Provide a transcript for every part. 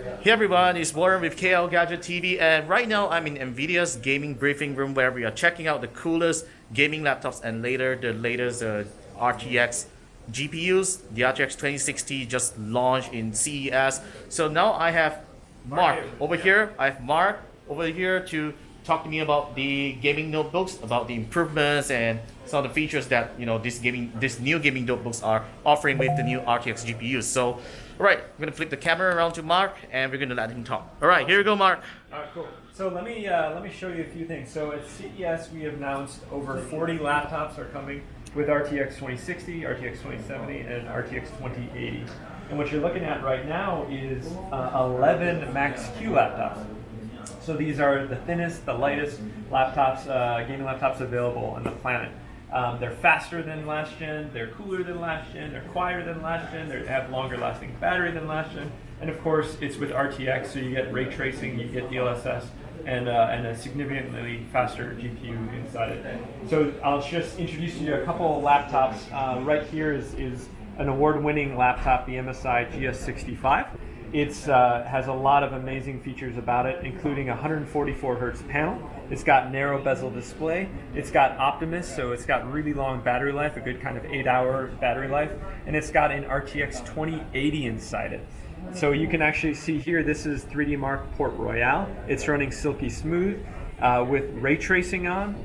Hey everyone, it's Warren with KLGadgetTV, and right now I'm in NVIDIA's gaming briefing room where we are checking out the coolest gaming laptops and later the latest RTX GPUs. The RTX 2060 just launched in CES. So now I have Mark over here. I have Mark over here to talk to me about the gaming notebooks, about the improvements and some of the features that this new gaming notebooks are offering with the new RTX GPUs. So, all right, I'm gonna flip the camera around to Mark, and we're gonna let him talk. All right, here you go, Mark. All right, cool. So let me show you a few things. So at CES, we have announced over 40 laptops are coming with RTX 2060, RTX 2070, and RTX 2080. And what you're looking at right now is 11 Max-Q laptops. So these are the thinnest, the lightest laptops, gaming laptops available on the planet. They're faster than last gen, they're cooler than last gen, they're quieter than last gen, they have longer lasting battery than last gen, and of course it's with RTX, so you get ray tracing, you get DLSS, and a significantly faster GPU inside it. So I'll just introduce you to a couple of laptops. Right here is an award-winning laptop, the MSI GS65. It has a lot of amazing features about it, including a 144 hertz panel. It's got narrow bezel display. It's got Optimus, so it's got really long battery life, a good kind of 8-hour battery life. And it's got an RTX 2080 inside it. So you can actually see here, this is 3D Mark Port Royale. It's running silky smooth with ray tracing on,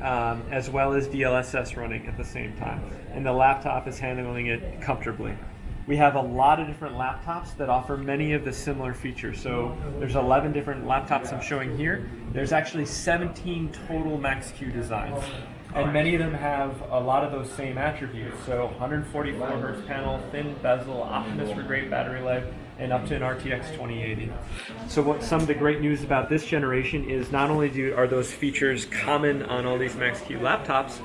as well as DLSS running at the same time. And the laptop is handling it comfortably. We have a lot of different laptops that offer many of the similar features. So there's 11 different laptops I'm showing here. There's actually 17 total Max-Q designs. And many of them have a lot of those same attributes. So 144 hertz panel, thin bezel, Optimus for great battery life, and up to an RTX 2080. So what some of the great news about this generation is not only are those features common on all these Max-Q laptops,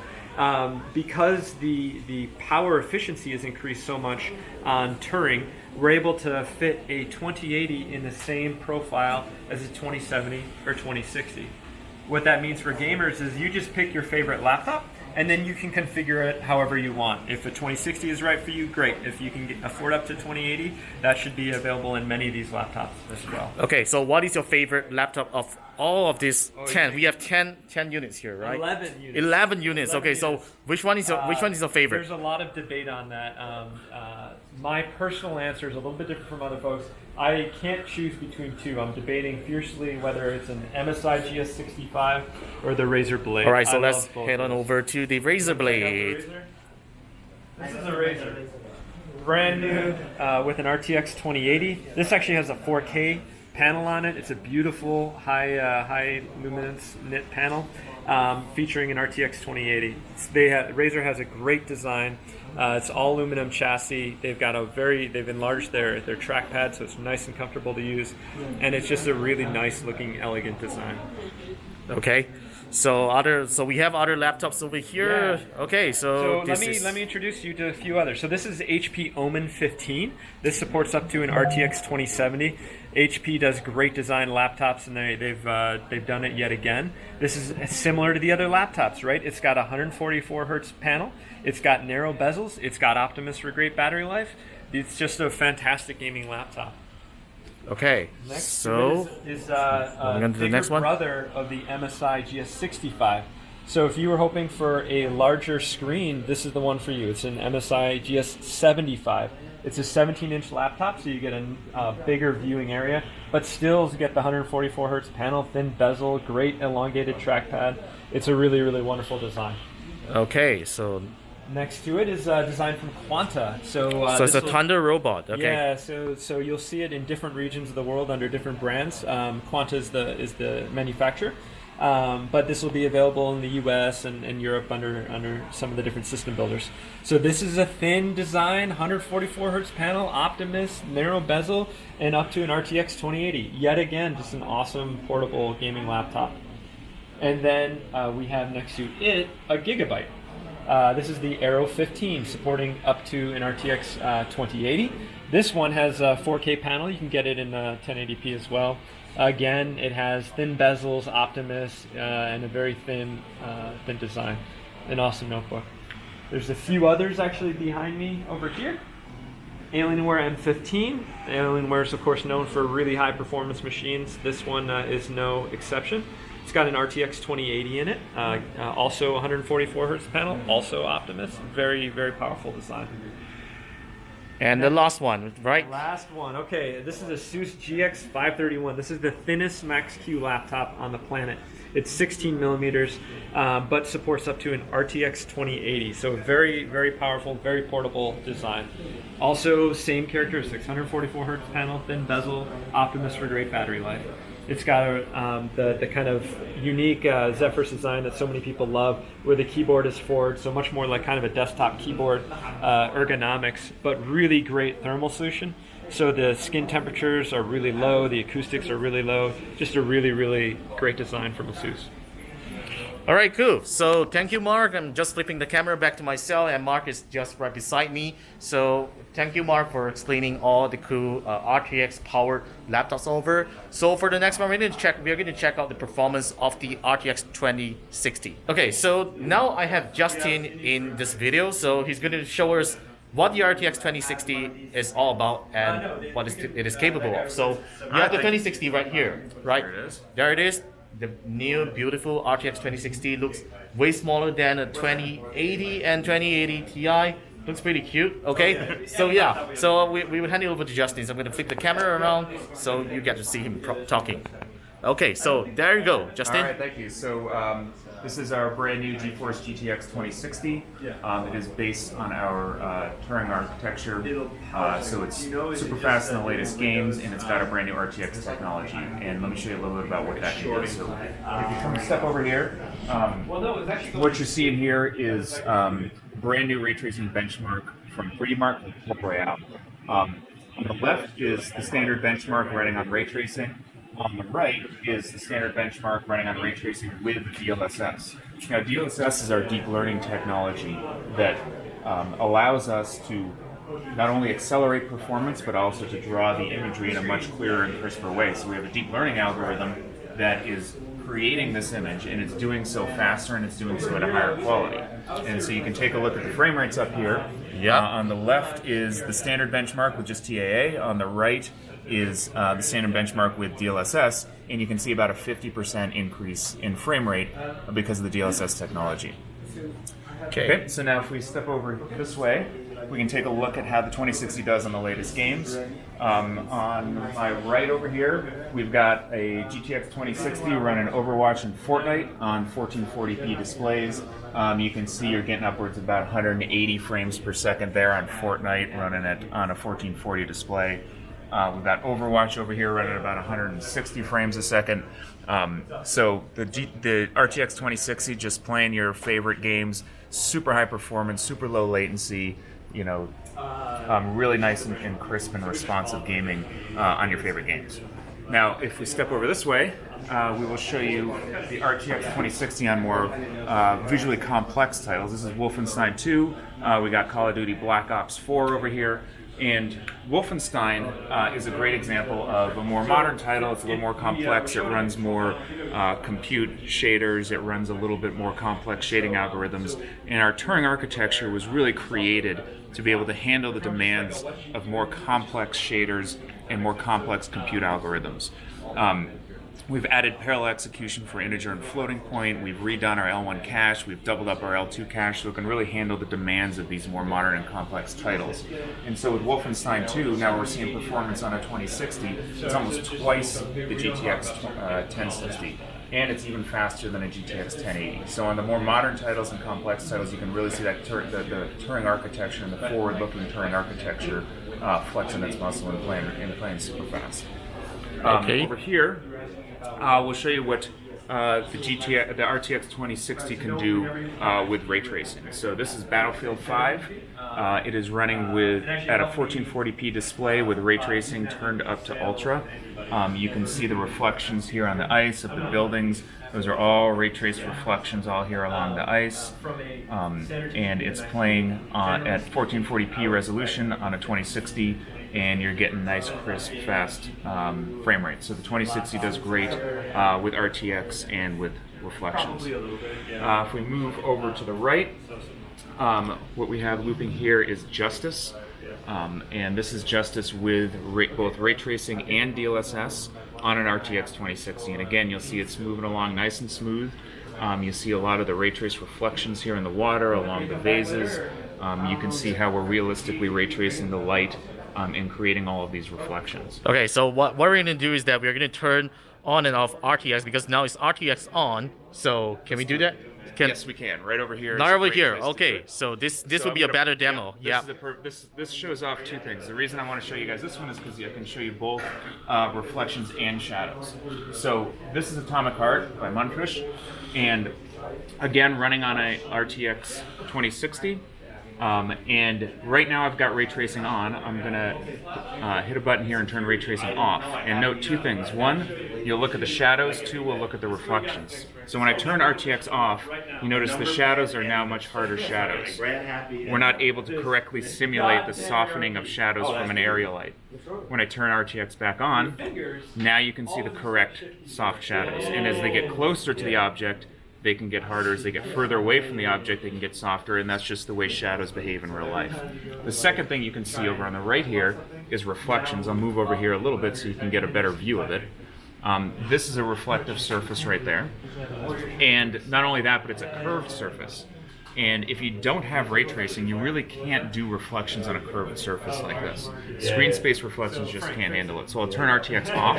because the power efficiency has increased so much on Turing, we're able to fit a 2080 in the same profile as a 2070 or 2060. What that means for gamers is you just pick your favorite laptop, and then you can configure it however you want. If a 2060 is right for you, great. If you can afford up to 2080, that should be available in many of these laptops as well. Okay, so what is your favorite laptop of all of these 10? We have 10 units here, right? 11 units. 11 units. 11 okay, units. So which one is your favorite? There's a lot of debate on that. My personal answer is a little bit different from other folks. I can't choose between two. I'm debating fiercely whether it's an MSI GS65 or the Razer Blade. All right, so let's head on over to the Razer Blade. This is a Razer. Brand new with an RTX 2080. This actually has a 4K panel on it. It's a beautiful high luminance nit panel featuring an RTX 2080. Razer has a great design. It's all aluminum chassis. They've enlarged their trackpad, so it's nice and comfortable to use, and it's just a really nice looking, elegant design. Okay. So we have other laptops over here. Yeah. Okay, so let me introduce you to a few others. So this is HP Omen 15. This supports up to an RTX 2070. HP does great design laptops, and they've done it yet again. This is similar to the other laptops, right? It's got a 144 hertz panel. It's got narrow bezels. It's got Optimus for great battery life. It's just a fantastic gaming laptop. Okay, next so is bigger brother of the MSI GS65. So if you were hoping for a larger screen, this is the one for you. It's an MSI GS75. It's a 17-inch laptop, so you get a bigger viewing area, but still you get the 144 hertz panel, thin bezel, great elongated trackpad. It's a really, really wonderful design. Okay, so next to it is designed from Quanta. So it's a Thunder robot. Okay. Yeah. So you'll see it in different regions of the world under different brands. Quanta is the manufacturer, but this will be available in the U.S. and Europe under some of the different system builders. So this is a thin design, 144 hertz panel, Optimus, narrow bezel, and up to an RTX 2080. Yet again, just an awesome portable gaming laptop. And then we have next to it a Gigabyte. This is the Aero 15, supporting up to an RTX 2080. This one has a 4K panel. You can get it in 1080p as well. Again, it has thin bezels, Optimus, and a very thin design. An awesome notebook. There's a few others actually behind me over here. Alienware M15. Alienware is of course known for really high performance machines. This one is no exception. It's got an RTX 2080 in it, also 144 hertz panel, also Optimus. Very, very powerful design. And the last one, right? Last one. Okay, this is a ASUS GX531. This is the thinnest Max-Q laptop on the planet. It's 16 millimeters, but supports up to an RTX 2080. So very, very powerful, very portable design. Also, same characteristics: 144 hertz panel, thin bezel, Optimus for great battery life. It's got the kind of unique Zephyrus design that so many people love, where the keyboard is forward, so much more like kind of a desktop keyboard ergonomics, but really great thermal solution. So the skin temperatures are really low, the acoustics are really low. Just a really, really great design from ASUS. All right, cool. So thank you, Mark. I'm just flipping the camera back to myself, and Mark is just right beside me. So thank you, Mark, for explaining all the cool RTX powered laptops over. So for the next one, we're going to check out the performance of the RTX 2060. Okay, so now I have Justin in this video. So he's going to show us what the RTX 2060 is all about and what it is capable of. So you have the 2060 right here, right? There it is. There it is. The new beautiful RTX 2060 looks way smaller than a 2080 and 2080 Ti. Looks pretty cute. Okay, so yeah, so we will hand it over to Justin. So I'm going to flip the camera around so you get to see him talking. Okay, so there you go, Justin. All right, thank you. So this is our brand new GeForce GTX 2060. It is based on our Turing architecture, so it's super fast in the latest games, and it's got a brand new RTX technology. And let me show you a little bit about what that can do. So if you come a step over here, what you're seeing here is brand new ray tracing benchmark from 3D Mark and Pop Royale. On the left is the standard benchmark running on ray tracing. On the right is the standard benchmark running on ray tracing with DLSS. Now, DLSS is our deep learning technology that allows us to not only accelerate performance, but also to draw the imagery in a much clearer and crisper way. So we have a deep learning algorithm that is creating this image, and it's doing so faster, and it's doing so at a higher quality. And so you can take a look at the frame rates up here. Yeah. On the left is the standard benchmark with just TAA. On the right is the standard benchmark with DLSS, and you can see about a 50% increase in frame rate because of the DLSS technology. Okay, so now if we step over this way, we can take a look at how the 2060 does on the latest games. On my right over here, we've got a GTX 2060 running Overwatch and Fortnite on 1440p displays. You can see you're getting upwards of about 180 frames per second there on Fortnite, running it on a 1440 display. We've got Overwatch over here running about 160 frames a second. So the RTX 2060, just playing your favorite games, super high performance, super low latency, you know, really nice and crisp and responsive gaming on your favorite games. Now, if we step over this way, we will show you the RTX 2060 on more visually complex titles. This is Wolfenstein 2. We got Call of Duty Black Ops 4 over here. And Wolfenstein is a great example of a more modern title. It's a little more complex. It runs more compute shaders. It runs a little bit more complex shading algorithms. And our Turing architecture was really created to be able to handle the demands of more complex shaders and more complex compute algorithms. We've added parallel execution for integer and floating point. We've redone our L1 cache. We've doubled up our L2 cache so it can really handle the demands of these more modern and complex titles. And so with Wolfenstein 2, now we're seeing performance on a 2060. It's almost twice the GTX 1060. And it's even faster than a GTX 1080. So on the more modern titles and complex titles, you can really see that the Turing architecture and the forward-looking Turing architecture flexing its muscle and playing super fast. Okay. Over here, we'll show you what the RTX 2060 can do with ray tracing. So this is Battlefield 5. It is running at a 1440p display with ray tracing turned up to ultra. You can see the reflections here on the ice of the buildings. Those are all ray traced reflections all here along the ice. And it's playing at 1440p resolution on a 2060. And you're getting nice, crisp, fast frame rates. So the 2060 does great with RTX and with reflections. If we move over to the right, what we have looping here is Justice. And this is Justice with both ray tracing and DLSS on an RTX 2060. And again, you'll see it's moving along nice and smooth. You see a lot of the ray trace reflections here in the water along the vases. You can see how we're realistically ray tracing the light and creating all of these reflections. Okay, so what we're going to do is that we're going to turn on and off RTX because now it's RTX on. So can we do that? Yes, we can. Right over here. Not over here. Okay, so this would be a better demo. Yeah. This shows off two things. The reason I want to show you guys this one is because I can show you both reflections and shadows. So this is Atomic Heart by Munfish, and again running on a RTX 2060. And right now I've got ray tracing on. I'm gonna hit a button here and turn ray tracing off. And note two things. One, you'll look at the shadows. Two, we'll look at the reflections. So when I turn RTX off, you notice the shadows are now much harder shadows. We're not able to correctly simulate the softening of shadows from an area light. When I turn RTX back on, now you can see the correct soft shadows. And as they get closer to the object, they can get harder. As they get further away from the object, they can get softer, and that's just the way shadows behave in real life. The second thing you can see over on the right here is reflections. I'll move over here a little bit so you can get a better view of it. This is a reflective surface right there. And not only that, but it's a curved surface. And if you don't have ray tracing, you really can't do reflections on a curved surface like this. Screen space reflections just can't handle it. So I'll turn RTX off,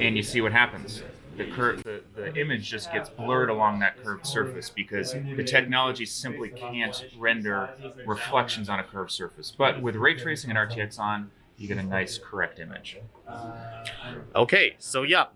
and you see what happens. The image just gets blurred along that curved surface because the technology simply can't render reflections on a curved surface. But with ray tracing and RTX on, you get a nice correct image. Okay, so yeah,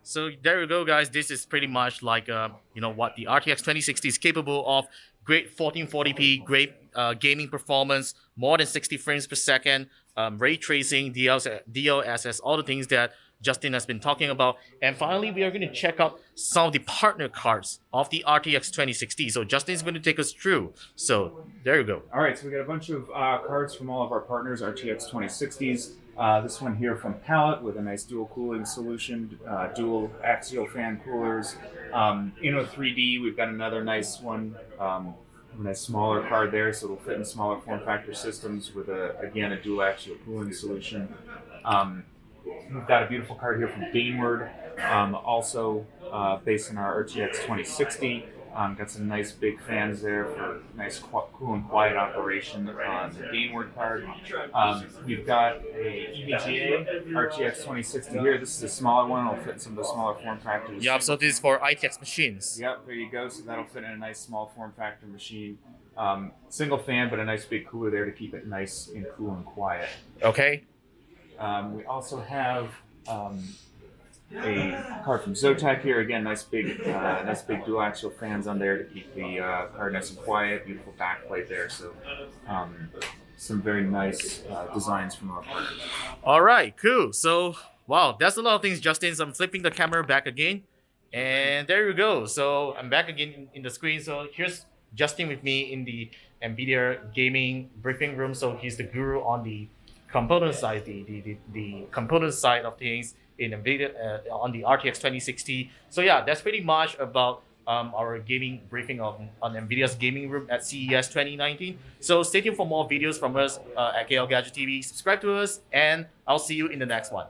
so there you go, guys. This is pretty much like what the RTX 2060 is capable of. Great 1440p, great gaming performance, more than 60 frames per second, ray tracing, DLSS, all the things that Justin has been talking about. And finally, we are going to check out some of the partner cards of the RTX 2060. So Justin is going to take us through. So there you go. All right, so we got a bunch of cards from all of our partners, RTX 2060s. This one here from Palette with a nice dual cooling solution, dual axial fan coolers. Inno 3D, we've got another nice one, a nice smaller card there, so it'll fit in smaller form factor systems with, again, a dual axial cooling solution. We've got a beautiful card here from Gainward, also based on our RTX 2060. Got some nice big fans there for nice cool and quiet operation on the Gainward card. We've got a EVGA RTX 2060 here. This is a smaller one. It'll fit in some of the smaller form factors. Yeah, so this is for ITX machines. Yep, there you go. So that'll fit in a nice small form factor machine. Single fan, but a nice big cooler there to keep it nice and cool and quiet. Okay. We also have a card from Zotac here. Again, nice big dual axial fans on there to keep the card nice and quiet. Beautiful backplate there. So some very nice designs from our partners. All right, cool. So wow, that's a lot of things, Justin. So I'm flipping the camera back again, and there you go. So I'm back again in the screen. So here's Justin with me in the NVIDIA gaming briefing room. So he's the guru on the component side, the component side of things in NVIDIA on the RTX 2060. So yeah, that's pretty much about our gaming briefing on NVIDIA's gaming room at CES 2019. So stay tuned for more videos from us at KLGadgetTV. Subscribe to us, and I'll see you in the next one.